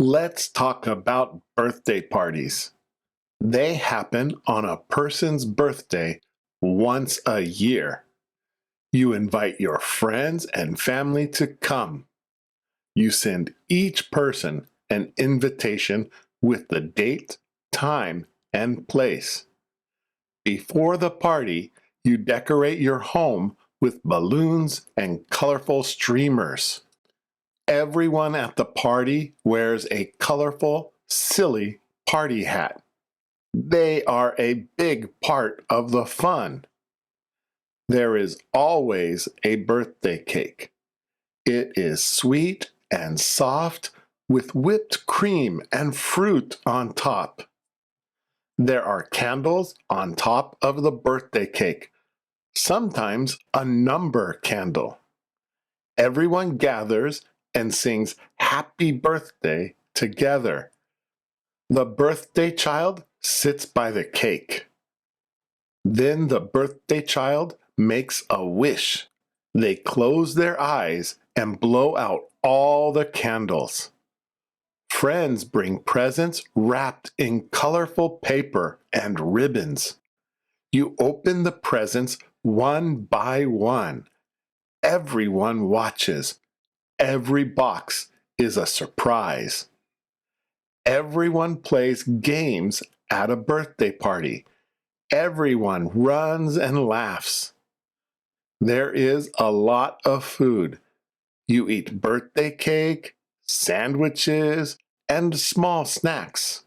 Let's talk about birthday parties. They happen on a person's birthday once a year. You invite your friends and family to come. You send each person an invitation with the date, time, and place. Before the party, you decorate your home with balloons and colorful streamers. Everyone at the party wears a colorful, silly party hat. They are a big part of the fun. There is always a birthday cake. It is sweet and soft with whipped cream and fruit on top. There are candles on top of the birthday cake, sometimes a number candle. Everyone gathers and sings Happy Birthday together. The birthday child sits by the cake. Then the birthday child makes a wish. They close their eyes and blow out all the candles. Friends bring presents wrapped in colorful paper and ribbons. You open the presents one by one. Everyone watches. Every box is a surprise. Everyone plays games at a birthday party. Everyone runs and laughs. There is a lot of food. You eat birthday cake, sandwiches, and small snacks.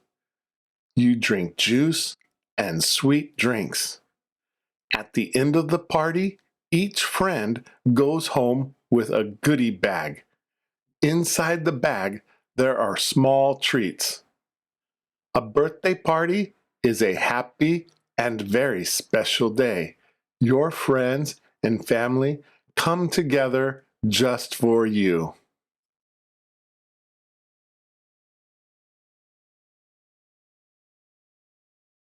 You drink juice and sweet drinks. At the end of the party, each friend goes home with a goodie bag. Inside the bag, there are small treats. A birthday party is a happy and very special day. Your friends and family come together just for you.